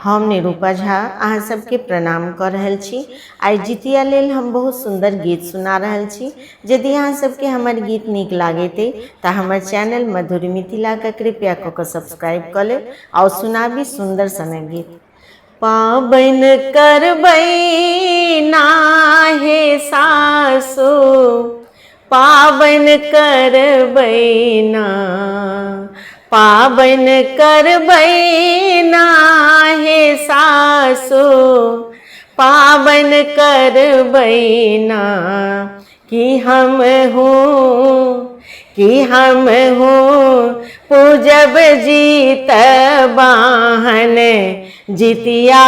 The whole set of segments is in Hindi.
हम निरूपा झा अहाँ सबके प्रणाम कर रहल छी। आई जितिया लेल हम बहुत सुंदर गीत सुना रहल छी। यदि अहाँ सबके हमर गीत नीक लागते तो हमर चैनल मधुर मिथिला का कृपया क सब्सक्राइब कर ले और सुनाबी सुंदर सन गीत। पाबन करबै नाहे सासु, पाबन करबै ना, पाबन करबै नाहे सासु, पाबन करबै ना, कि हम हूँ पूजब जीत बाहन, जितिया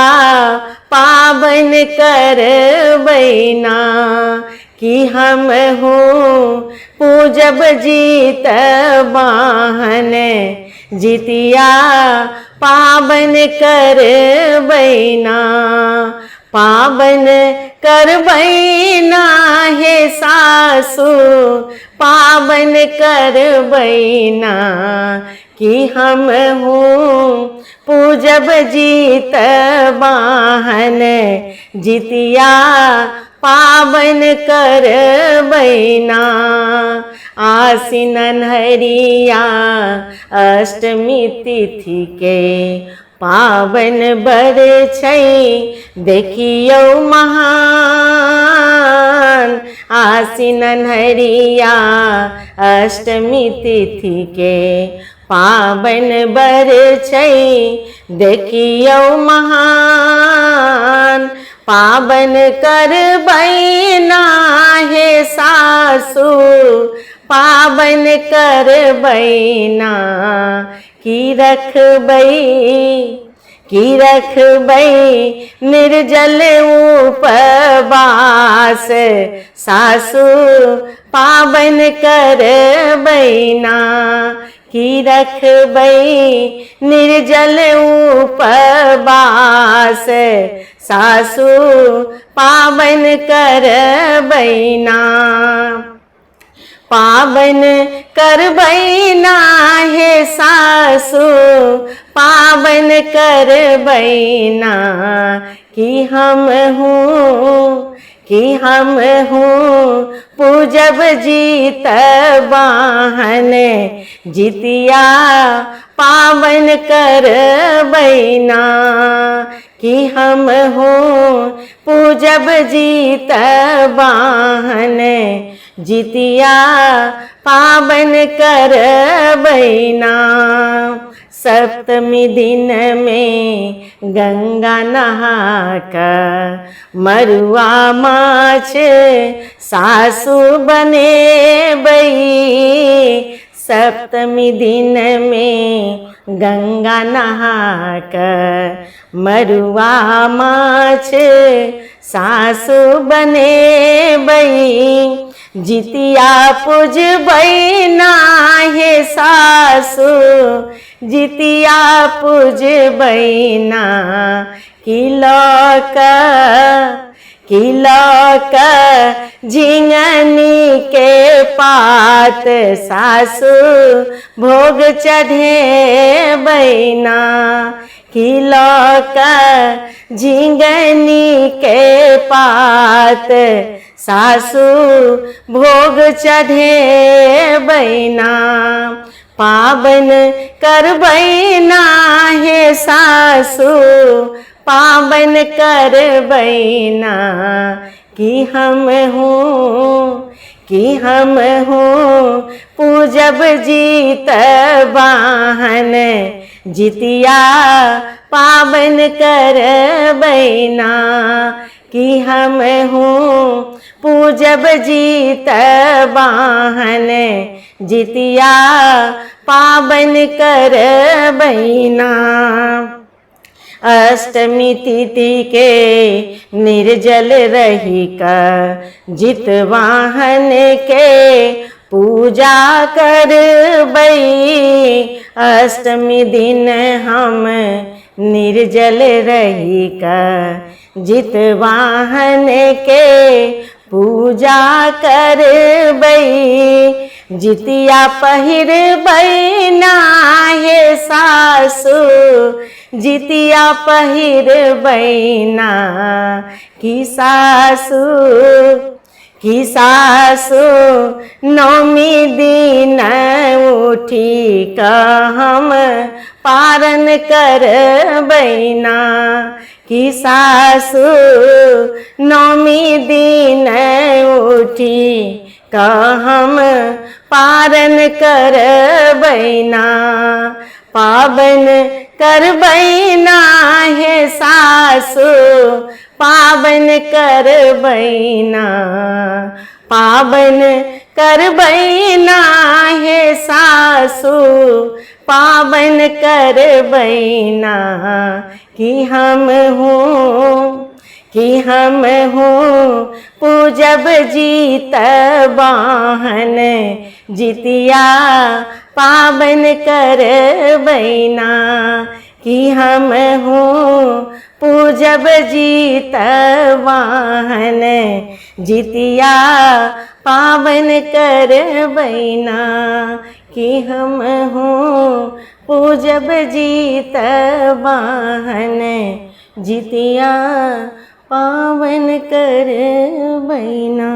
पाबन करबै ना, कि हम हूँ पूजब जीत बाहन, जितिया पाबन करबै ना, पाबन करबै नाहे सासु, पाबन करबै ना, कि हम हूँ पूजब जीत बाहन, जितिया पाबन करबै ना। आसिन अन्हरिया अष्टमी तिथि के पाबन बड़ छै देखियौ महान, आसिन अन्हरिया अष्टमी तिथि के पाबन बड़ छै देखियौ महान, पाबन करबै नाहे सासु, पाबन करबै ना, कि रखबै निर्जल उपवास, सासु पाबन करबै ना, कि रखबै निर्जल उपवास, सासु पाबन करबै ना, पाबन करबै नाहे सासु, पाबन करबै ना, कि हम हूँ पूजब जीत बाहन, जितिया पाबन करबै ना, कि हम हूँ पूजब जीत बाहन, जितिया पाबन करबै ना। सप्तमी दिन में गंगा नहा कर मरुआ माछ सासु बनेबै, सप्तमी दिन में गंगा नहा कर मरुआ माछ सासु बनेबै, जितिया पूजबै नाहे सासु, जितिया पूजबै ना, कि लऽ कऽ झिंगनी के पात सासु भोग चढ़ेबै ना, कि लऽ कऽ झिंगनी के पात सासु भोग चढ़ेबै ना, पाबन करबै नाहे सासु, पाबन करबै ना, कि हम हूँ पूजब जीत बाहन, जितिया पाबन करबै ना, कि हम हूँ पूजब जीत बाहन, जितिया पाबन करबै ना। अष्टमी तिथि के निर्जल रही का जितवाहन के पूजा करबै, अष्टमी दिन हम निर्जल रही का जितवाहन के पूजा करबै, जितिया पहिरबै ना हे सासु, जितिया पहिरबै ना कि सासु, कि सासु नौमी दिन उठी कऽ हम पारण करबै ना, कि सासु नौमी दिन उठी कऽ हम पारण करबै ना, पाबन करबै ना हे सासु, पाबन करबै ना, पाबन करबै ना हे सासु, पाबन करबै ना कि हम हूँ पूजब जीतवाहन, जितिया पाबन करबै ना, कि हम हूँ पूजब जीतवाहन, जितिया पाबन करबै ना, कि हम हूँ पूजब जीतवाहन, जितिया पावन करबै ना।